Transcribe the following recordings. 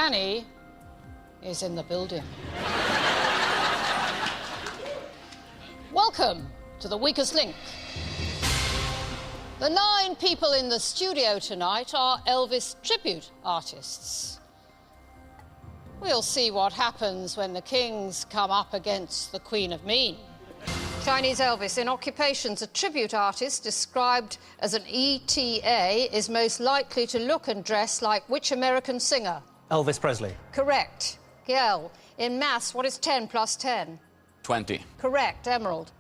Danny is in the building. Welcome to The Weakest Link. The 9 people in the studio tonight are Elvis tribute artists. We'll see what happens when the Kings come up against the Queen of Mean. ChineseElvis, in occupations, a tribute artist described as an ETA is most likely to look and dress like which American singer? Elvis Presley. Correct. Gail, in maths, what is 10 plus 10? 20. Correct. Emerald.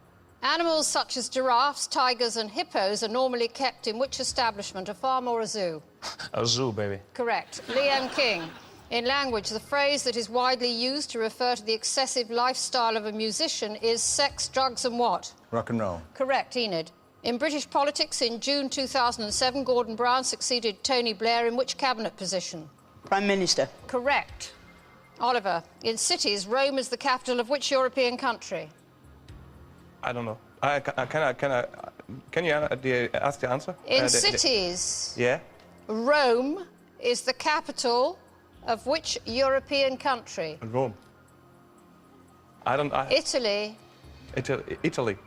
Animals such as giraffes, tigers and hippos are normally kept in which establishment, a farm or a zoo? A zoo, baby. Correct. Liam King. In language, the phrase that is widely used to refer to the excessive lifestyle of a musician is sex, drugs and what? Rock and roll. Correct. Enid. In British politics, in June 2007, Gordon Brown succeeded Tony Blair in which cabinet position? Prime Minister. Correct. Oliver. In cities, Rome is the capital of which European country? I don't know. Can you ask the answer? In cities, yeah? Rome is the capital of which European country? Rome. Italy. Italy.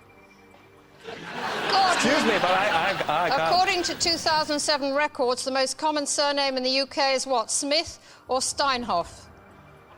Gordon. Excuse me, but I can't. According to 2007 records, the most common surname in the UK is what? Smith or Steinhoff?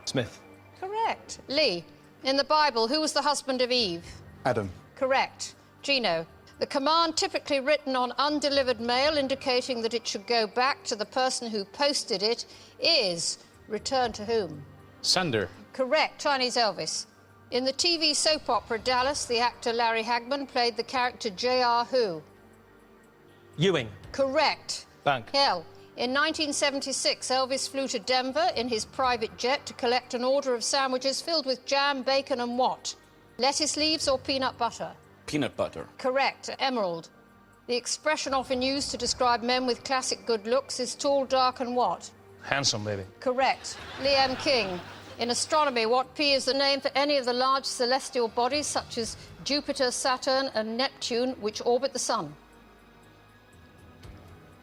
Smith. Correct. Lee. In the Bible, who was the husband of Eve? Adam. Correct. Gino. The command typically written on undelivered mail indicating that it should go back to the person who posted it is return to whom? Sender. Correct. ChineseElvis. In the TV soap opera Dallas, the actor Larry Hagman played the character J.R. who? Ewing. Correct. Bank. Hell. In 1976, Elvis flew to Denver in his private jet to collect an order of sandwiches filled with jam, bacon and what? Lettuce leaves or peanut butter? Peanut butter. Correct. Emerald. The expression often used to describe men with classic good looks is tall, dark and what? Handsome, baby. Correct. Liam King. In astronomy, what P is the name for any of the large celestial bodies such as Jupiter, Saturn and Neptune which orbit the Sun?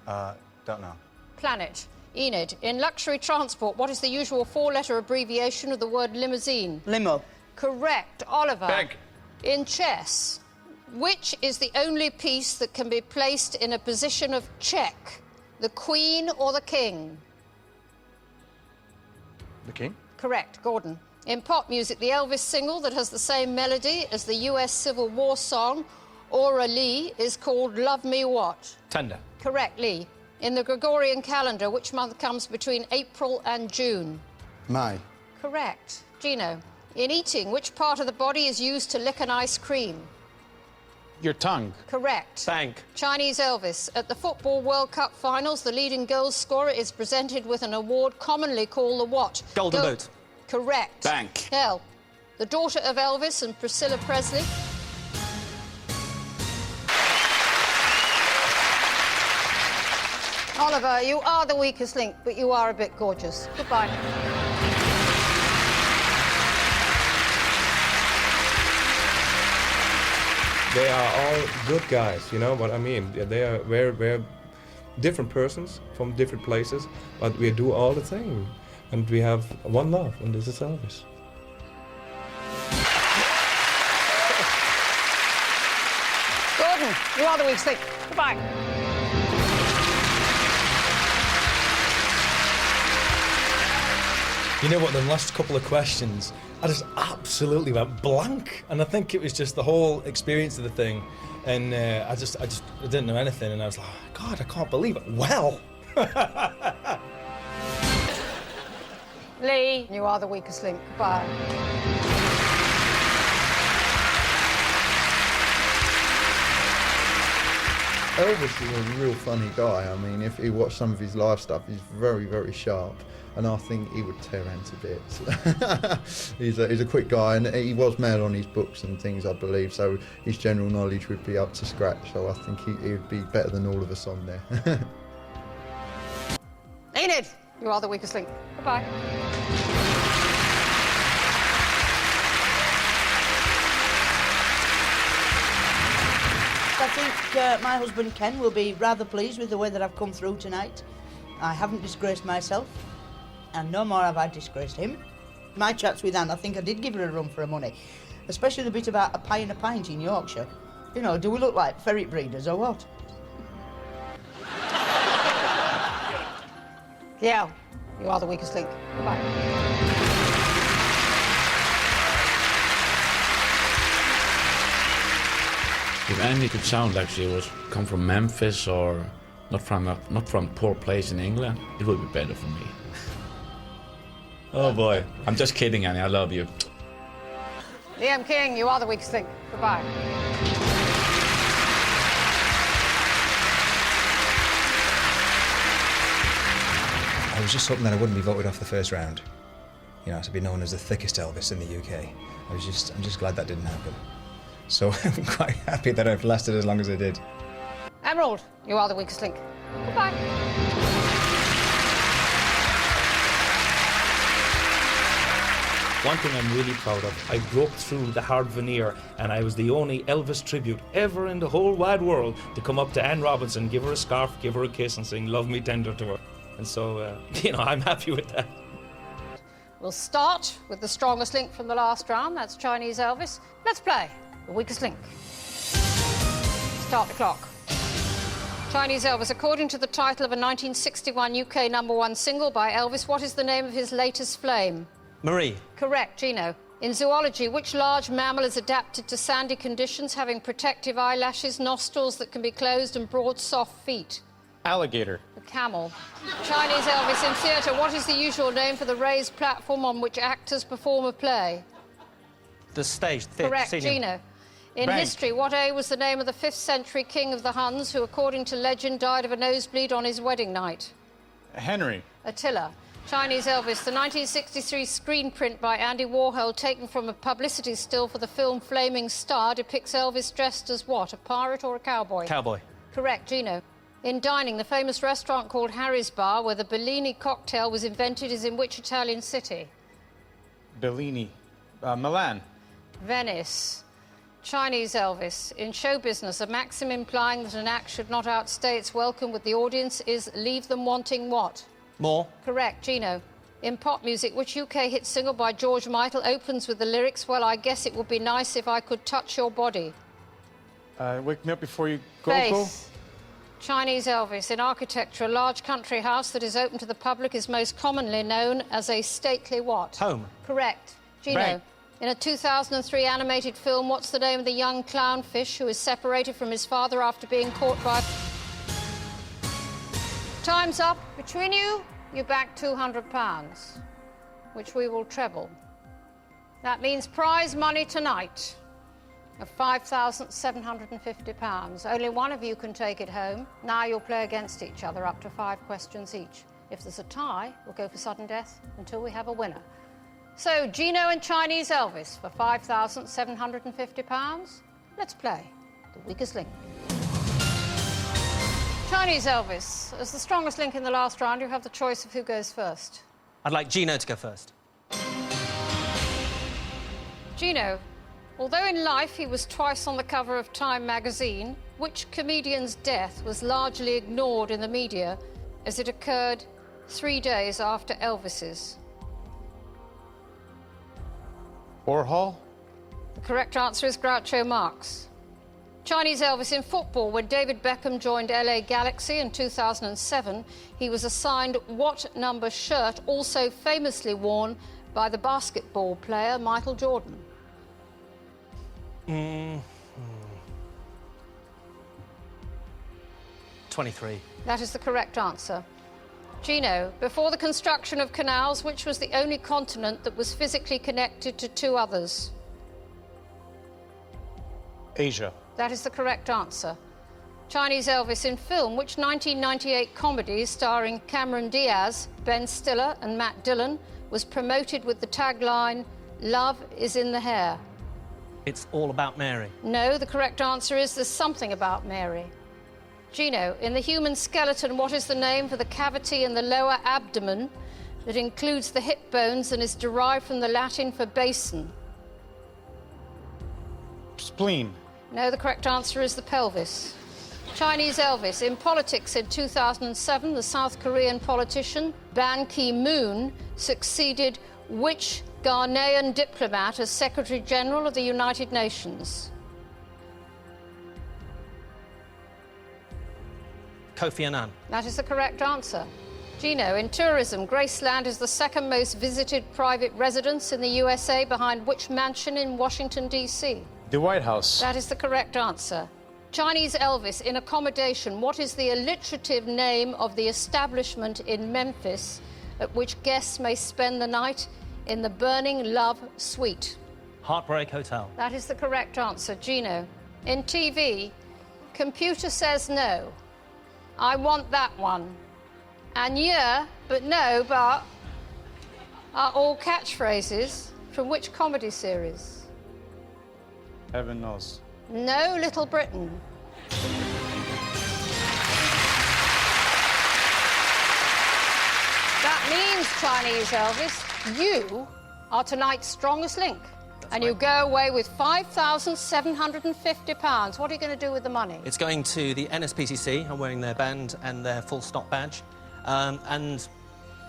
Don't know. Planet. Enid. In luxury transport, what is the usual 4-letter abbreviation of the word limousine? Limo. Correct. Oliver. Beg. In chess, which is the only piece that can be placed in a position of check? The Queen or the King? The King. Correct. Gordon. In pop music, the Elvis single that has the same melody as the US Civil War song, Aura Lee, is called Love Me What? Tender. Correct. Lee. In the Gregorian calendar, which month comes between April and June? May. Correct. Gino. In eating, which part of the body is used to lick an ice cream? Your tongue. Correct. Bank. ChineseElvis. At the Football World Cup finals, the leading goal scorer is presented with an award commonly called the what? Golden Boot. Correct. Bank. Hell. The daughter of Elvis and Priscilla Presley. Oliver, you are the weakest link, but you are a bit gorgeous. Goodbye. They are all good guys, you know what I mean? They are very different persons from different places, but we do all the same. And we have one love, and this is Elvis. Gordon, you are the weakest link. Goodbye. You know what, the last couple of questions, I just absolutely went blank. And I think it was just the whole experience of the thing. And I didn't know anything. And I was like, oh, God, I can't believe it. Well. Lee, you are the weakest link. Goodbye. Elvis is a real funny guy. I mean, if you watch some of his live stuff, he's very, very sharp. And I think he would tear Ant to bits. He's a quick guy, and he was mad on his books and things, I believe, so his general knowledge would be up to scratch, so I think he would be better than all of us on there. Enid, you are the weakest link. Goodbye. I think my husband Ken will be rather pleased with the way that I've come through tonight. I haven't disgraced myself. And no more have I disgraced him. My chats with Anne, I think I did give her a run for her money. Especially the bit about a pie and a pint in Yorkshire. You know, do we look like ferret breeders or what? Yeah, you are the weakest link. Goodbye. If Andy could sound like she was come from Memphis or not from a poor place in England, it would be better for me. Oh boy, I'm just kidding, Annie. I love you. Liam King, you are the weakest link. Goodbye. I was just hoping that I wouldn't be voted off the first round. You know, to be known as the thickest Elvis in the UK. I'm just glad that didn't happen. So I'm quite happy that I've lasted as long as I did. Emerald, you are the weakest link. Goodbye. One thing I'm really proud of, I broke through the hard veneer and I was the only Elvis tribute ever in the whole wide world to come up to Anne Robinson, give her a scarf, give her a kiss and sing Love Me Tender to her. And so, you know, I'm happy with that. We'll start with the strongest link from the last round. That's Chinese Elvis. Let's play the weakest link. Start the clock. Chinese Elvis, according to the title of a 1961 UK #1 single by Elvis, what is the name of his latest flame? Marie. Correct, Gino. In zoology, which large mammal is adapted to sandy conditions, having protective eyelashes, nostrils that can be closed and broad, soft feet? Alligator. The camel. Chinese Elvis, in theatre, what is the usual name for the raised platform on which actors perform a play? The stage. Correct, Senior. Gino. In Bank. history, what A was the name of the 5th century king of the Huns who, according to legend, died of a nosebleed on his wedding night? Henry. Attila. Chinese Elvis, the 1963 screen print by Andy Warhol taken from a publicity still for the film Flaming Star depicts Elvis dressed as what, a pirate or a cowboy? Cowboy. Correct, Gino. In dining, the famous restaurant called Harry's Bar, where the Bellini cocktail was invented, is in which Italian city? Bellini. Milan. Venice. Chinese Elvis. In show business, a maxim implying that an act should not outstay its welcome with the audience is leave them wanting what? More. Correct, Gino. In pop music, which UK hit single by George Michael opens with the lyrics, well, I guess it would be nice if I could touch your body? Wake me up before you go. Face. Chinese Elvis. In architecture, a large country house that is open to the public is most commonly known as a stately what? Home. Correct. Gino. Bank. In a 2003 animated film, what's the name of the young clownfish who is separated from his father after being caught by... Time's up. Between you, you back £200, which we will treble. That means prize money tonight of £5,750. Only one of you can take it home. Now you'll play against each other up to 5 questions each. If there's a tie, we'll go for sudden death until we have a winner. So, Gino and Chinese Elvis for £5,750. Let's play the weakest link. Chinese Elvis, as the strongest link in the last round, you have the choice of who goes first. I'd like Gino to go first. Gino, although in life he was twice on the cover of Time magazine, which comedian's death was largely ignored in the media as it occurred 3 days after Elvis's? Warhol. The correct answer is Groucho Marx. Chinese Elvis, in football, when David Beckham joined LA Galaxy in 2007, he was assigned what number shirt, also famously worn by the basketball player Michael Jordan? 23. That is the correct answer. Gino, before the construction of canals, which was the only continent that was physically connected to 2 others? Asia. That is the correct answer. Chinese Elvis, in film, which 1998 comedy starring Cameron Diaz, Ben Stiller and Matt Dillon was promoted with the tagline, "Love is in the hair"? It's All About Mary. No, the correct answer is There's Something About Mary. Gino, in the human skeleton, what is the name for the cavity in the lower abdomen that includes the hip bones and is derived from the Latin for basin? Spleen. No, the correct answer is the pelvis. Chinese Elvis. In politics in 2007, the South Korean politician Ban Ki-moon succeeded which Ghanaian diplomat as Secretary General of the United Nations? Kofi Annan. That is the correct answer. Gino, in tourism, Graceland is the second most visited private residence in the USA behind which mansion in Washington, D.C.? The White House. That is the correct answer. Chinese Elvis, in accommodation, what is the alliterative name of the establishment in Memphis at which guests may spend the night in the Burning Love Suite? Heartbreak Hotel. That is the correct answer. Gino, in TV, computer says no. I want that one. And yeah, but no, but are all catchphrases from which comedy series? Heaven knows. No, Little Britain. That means, Chinese Elvis, you are tonight's strongest link. And you go away with £5,750. What are you going to do with the money? It's going to the NSPCC. I'm wearing their band and their full stop badge. And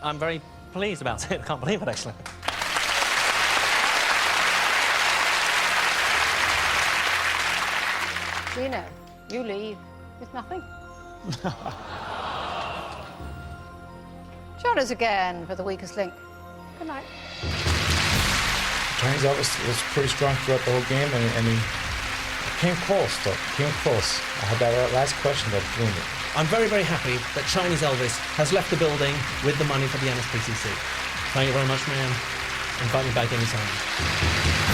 I'm very pleased about it. I can't believe it, actually. Gino, you leave with nothing. Join us again for the weakest link. Good night. Chinese Elvis was pretty strong throughout the whole game, and he came close, though. Came close. I had that last question that ruined it. I'm very, very happy that Chinese Elvis has left the building with the money for the NSPCC. Thank you very much, man. Invite me back anytime.